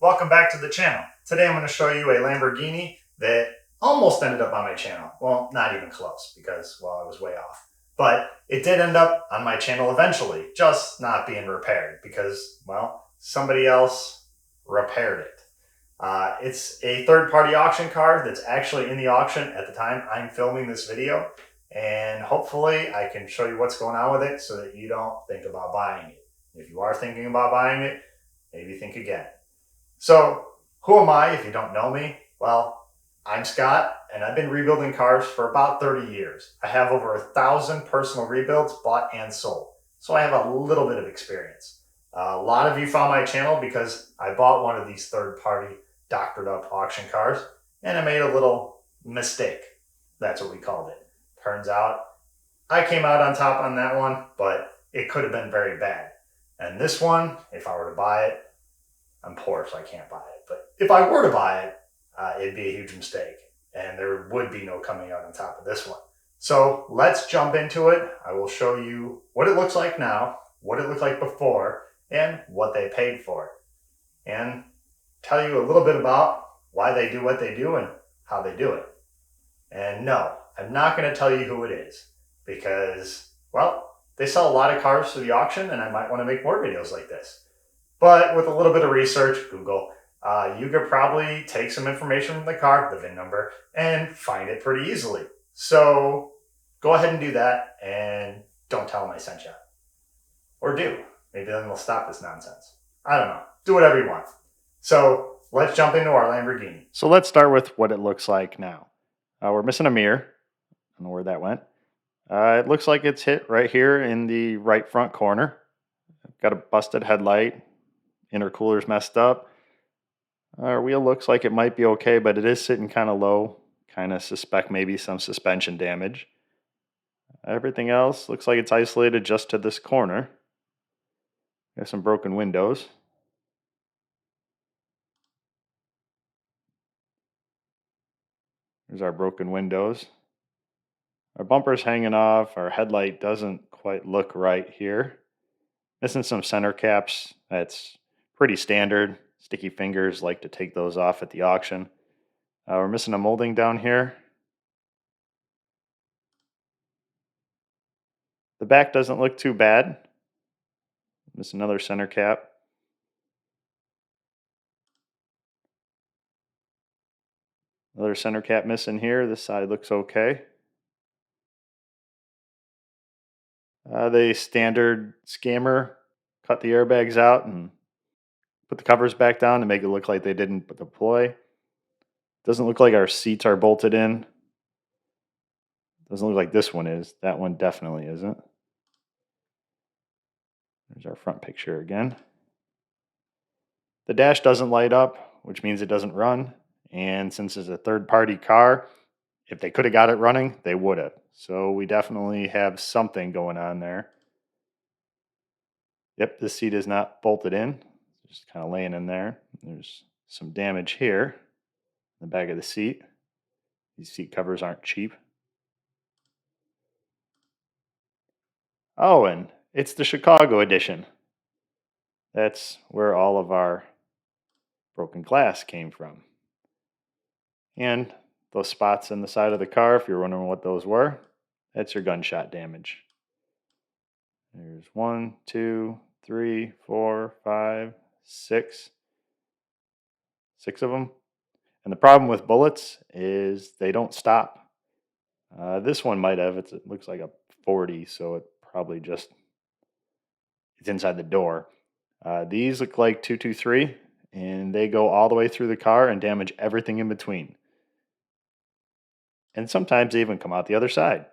Welcome back to the channel. Today I'm going to show you a Lamborghini that almost ended up on my channel. Well, not even close because, well, I was way off. But it did end up on my channel eventually, just not being repaired because, well, somebody else repaired it. It's a third-party auction car that's actually in the auction at the time I'm filming this video. And hopefully I can show you what's going on with it so that you don't think about buying it. If you are thinking about buying it, maybe think again. So, who am I if you don't know me? Well, I'm Scott, and I've been rebuilding cars for about 30 years. I have over 1,000 personal rebuilds bought and sold, so I have a little bit of experience. A lot of you found my channel because I bought one of these third-party doctored up auction cars, and I made a little mistake. That's what we called it. Turns out, I came out on top on that one, but it could have been very bad. And this one, if I were to buy it, I'm poor, so I can't buy it. But if I were to buy it, it'd be a huge mistake. And there would be no coming out on top of this one. So let's jump into it. I will show you what it looks like now, what it looked like before, and what they paid for it. And tell you a little bit about why they do what they do and how they do it. And no, I'm not going to tell you who it is because, well, they sell a lot of cars to the auction and I might want to make more videos like this. But with a little bit of research, Google, you could probably take some information from the car, the VIN number, and find it pretty easily. So go ahead and do that and don't tell them I sent you. Or do. Maybe then they'll stop this nonsense. I don't know. Do whatever you want. So let's jump into our Lamborghini. So let's start with what it looks like now. We're missing a mirror. I don't know where that went. It looks like it's hit right here in the right front corner. Got a busted headlight. Intercooler's messed up. Our wheel looks like it might be okay, but it is sitting kind of low. Kind of suspect maybe some suspension damage. Everything else looks like it's isolated just to this corner. Got some broken windows. There's our broken windows. Our bumper's hanging off. Our headlight doesn't quite look right here. Missing some center caps. That's pretty standard. Sticky fingers like to take those off at the auction. We're missing a molding down here. The back doesn't look too bad. Miss another center cap. Another center cap missing here. This side looks okay. The standard scammer cut the airbags out and put the covers back down to make it look like they didn't deploy. Doesn't look like our seats are bolted in. Doesn't look like this one is. That one definitely isn't. There's our front picture again. The dash doesn't light up, which means it doesn't run. And since it's a third-party car, if they could have got it running, they would have. So we definitely have something going on there. Yep, this seat is not bolted in. It's just kind of laying in there. There's some damage here in the back of the seat. These seat covers aren't cheap. Oh, and it's the Chicago edition. That's where all of our broken glass came from. And those spots in the side of the car, if you're wondering what those were, that's your gunshot damage. There's 1, 2, 3, 4, 5, 6. 6 of them. And the problem with bullets is they don't stop. This one might have. It looks like a 40, so it probably just it's inside the door. These look like 223, and they go all the way through the car and damage everything in between. And sometimes they even come out the other side.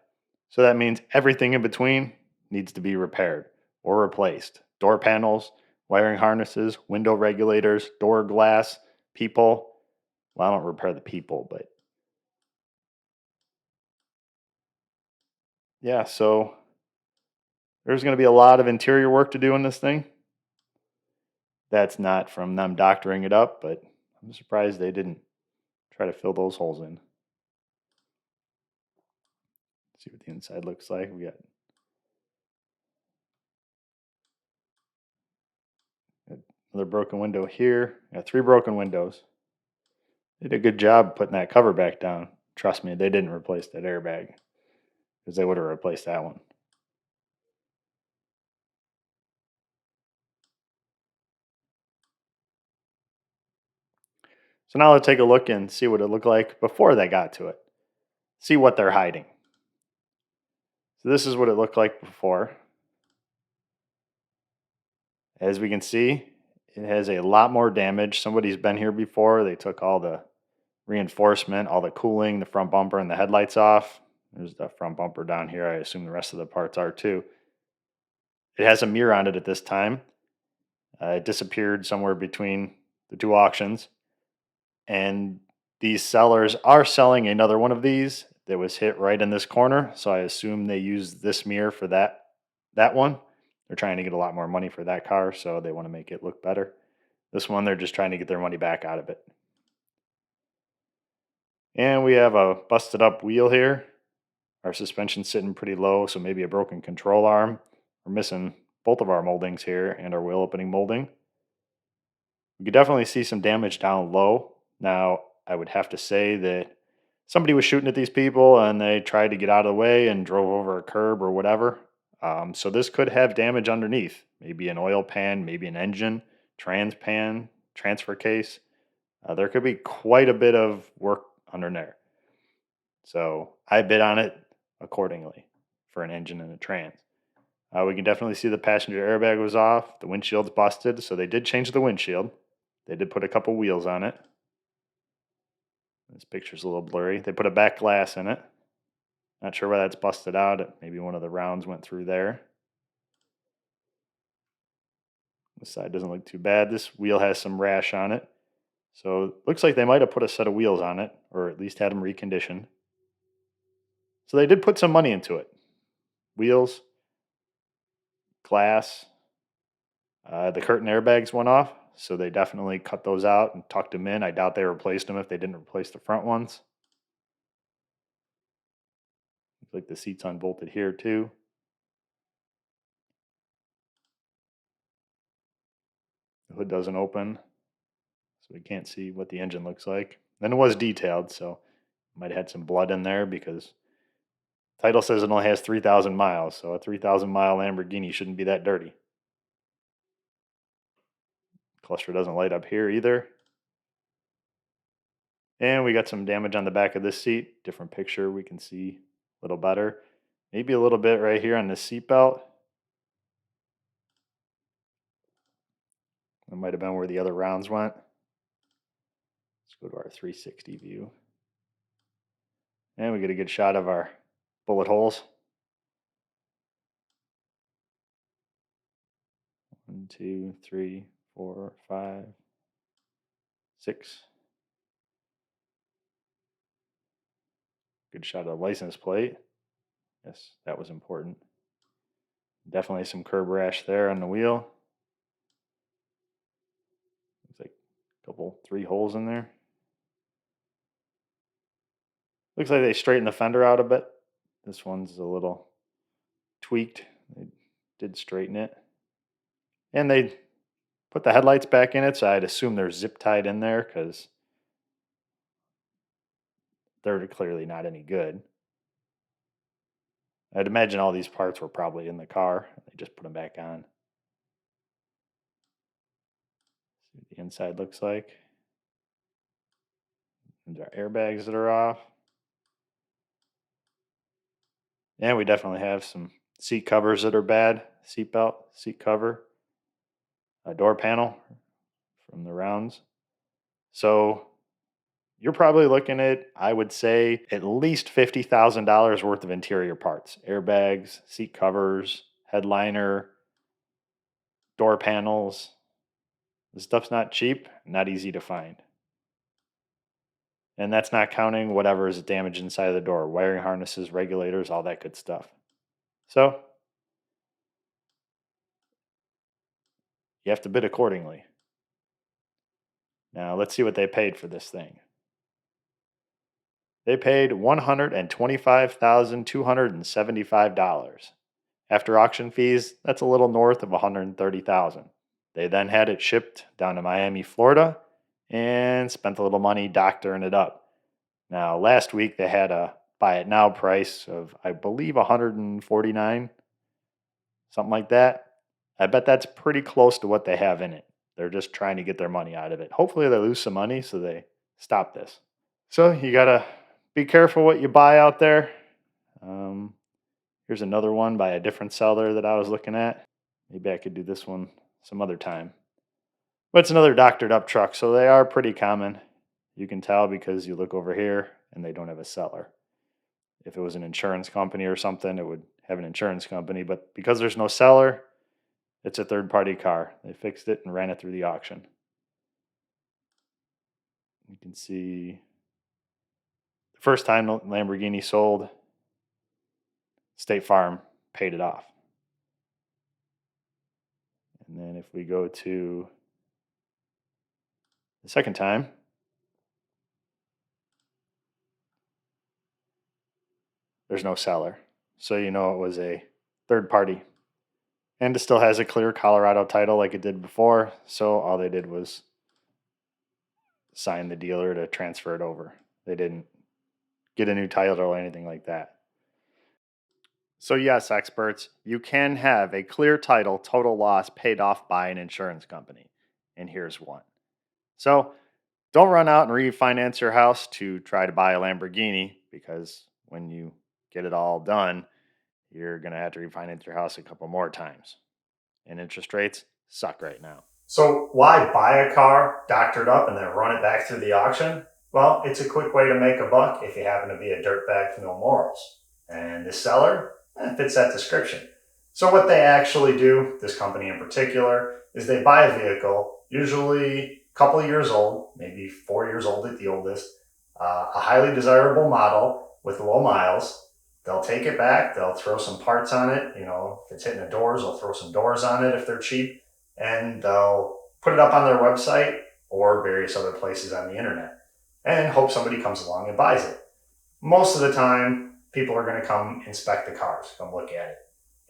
So that means everything in between needs to be repaired or replaced. Door panels, wiring harnesses, window regulators, door glass, people. Well, I don't repair the people, but yeah, so there's going to be a lot of interior work to do in this thing. That's not from them doctoring it up, but I'm surprised they didn't try to fill those holes in. Let's see what the inside looks like. We got Another broken window here. Got 3 broken windows. They did a good job putting that cover back down. Trust me, they didn't replace that airbag because they would have replaced that one. So now let's take a look and see what it looked like before they got to it. See what they're hiding. So this is what it looked like before. As we can see, it has a lot more damage. Somebody's been here before. They took all the reinforcement, all the cooling, the front bumper, and the headlights off. There's the front bumper down here. I assume the rest of the parts are too. It has a mirror on it at this time. It disappeared somewhere between the 2 auctions. And these sellers are selling another one of these that was hit right in this corner. So I assume they used this mirror for that one. They're trying to get a lot more money for that car, so they want to make it look better. This one, they're just trying to get their money back out of it. And we have a busted up wheel here. Our suspension's sitting pretty low, so maybe a broken control arm. We're missing both of our moldings here and our wheel opening molding. We could definitely see some damage down low. Now, I would have to say that somebody was shooting at these people and they tried to get out of the way and drove over a curb or whatever. So this could have damage underneath, maybe an oil pan, maybe an engine, trans pan, transfer case. There could be quite a bit of work under there. So I bid on it accordingly for an engine and a trans. We can definitely see the passenger airbag was off. The windshield's busted, so they did change the windshield. They did put a couple wheels on it. This picture's a little blurry. They put a back glass in it. Not sure why that's busted out. Maybe one of the rounds went through there. This side doesn't look too bad. This wheel has some rash on it. So it looks like they might have put a set of wheels on it, or at least had them reconditioned. So they did put some money into it. Wheels, glass. The curtain airbags went off, so they definitely cut those out and tucked them in. I doubt they replaced them if they didn't replace the front ones. Looks like the seat's unbolted here too. The hood doesn't open, so we can't see what the engine looks like. Then it was detailed, so might have had some blood in there because title says it only has 3,000 miles, so a 3,000 mile Lamborghini shouldn't be that dirty. Cluster doesn't light up here either. And we got some damage on the back of this seat. Different picture, we can see a little better. Maybe a little bit right here on the seat belt. That might have been where the other rounds went. Let's go to our 360 view. And we get a good shot of our bullet holes. 1, 2, 3, 4, 5, 6. Good shot of the license plate. Yes, that was important. Definitely some curb rash there on the wheel. Looks like a couple, 3 holes in there. Looks like they straightened the fender out a bit. This one's a little tweaked. They did straighten it. And they put the headlights back in it, so I'd assume they're zip tied in there because they're clearly not any good. I'd imagine all these parts were probably in the car. They just put them back on. See what the inside looks like. There's our airbags that are off. And we definitely have some seat covers that are bad. Seat belt, seat cover, a door panel from the rounds. So you're probably looking at, I would say, at least $50,000 worth of interior parts. Airbags, seat covers, headliner, door panels. This stuff's not cheap, not easy to find. And that's not counting whatever is damaged inside of the door, wiring harnesses, regulators, all that good stuff. So you have to bid accordingly. Now let's see what they paid for this thing. They paid $125,275. After auction fees, that's a little north of $130,000. They then had it shipped down to Miami, Florida, and spent a little money doctoring it up. Now, last week they had a buy it now price of, I believe, 149, something like that. I bet that's pretty close to what they have in it. They're just trying to get their money out of it. Hopefully, they lose some money so they stop this. So, you got to be careful what you buy out there. Um, Here's another one by a different seller that I was looking at. Maybe I could do this one some other time. But it's another doctored up truck, so they are pretty common. You can tell because you look over here and they don't have a seller. If it was an insurance company or something, it would have an insurance company. But because there's no seller, it's a third party car. They fixed it and ran it through the auction. You can see the first time Lamborghini sold, State Farm paid it off. And then if we go to the second time, there's no seller. So you know it was a third party. And it still has a clear Colorado title like it did before. So all they did was sign the dealer to transfer it over. They didn't get a new title or anything like that. So yes, experts, you can have a clear title total loss paid off by an insurance company. And here's one. So don't run out and refinance your house to try to buy a Lamborghini, because when you get it all done, you're going to have to refinance your house a couple more times. And interest rates suck right now. So why buy a car, doctor it up, and then run it back through the auction? Well, it's a quick way to make a buck if you happen to be a dirtbag with no morals. And this seller fits that description. So what they actually do, this company in particular, is they buy a vehicle, usually a couple of years old, maybe 4 years old at the oldest, a highly desirable model with low miles. They'll take it back, they'll throw some parts on it. You know, if it's hitting the doors, they'll throw some doors on it if they're cheap, and they'll put it up on their website or various other places on the internet and hope somebody comes along and buys it. Most of the time, people are going to come inspect the cars, come look at it.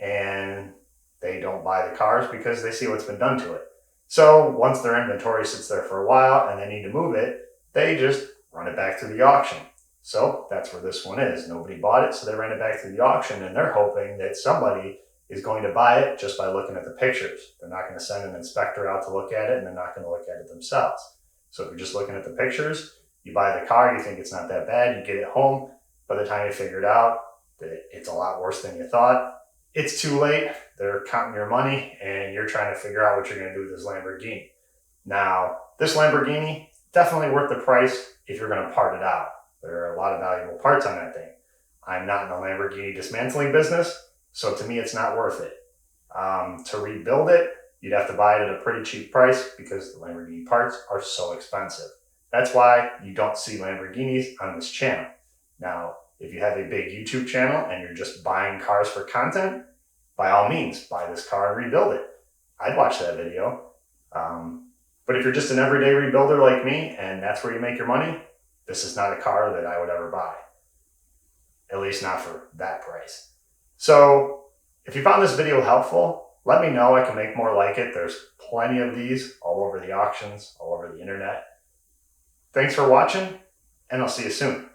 And they don't buy the cars because they see what's been done to it. So once their inventory sits there for a while and they need to move it, they just run it back to the auction. So that's where this one is. Nobody bought it, so they ran it back to the auction, and they're hoping that somebody is going to buy it just by looking at the pictures. They're not going to send an inspector out to look at it, and they're not going to look at it themselves. So if you're just looking at the pictures, you buy the car, you think it's not that bad, you get it home. By the time you figure it out that it's a lot worse than you thought, it's too late. They're counting your money, and you're trying to figure out what you're going to do with this Lamborghini. Now, this Lamborghini, definitely worth the price if you're going to part it out. There are a lot of valuable parts on that thing. I'm not in the Lamborghini dismantling business, so to me, it's not worth it. To rebuild it, you'd have to buy it at a pretty cheap price because the Lamborghini parts are so expensive. That's why you don't see Lamborghinis on this channel. Now, if you have a big YouTube channel and you're just buying cars for content, by all means, buy this car and rebuild it. I'd watch that video. But if you're just an everyday rebuilder like me and that's where you make your money, this is not a car that I would ever buy. At least not for that price. So if you found this video helpful, let me know. I can make more like it. There's plenty of these all over the auctions, all over the internet. Thanks for watching, and I'll see you soon.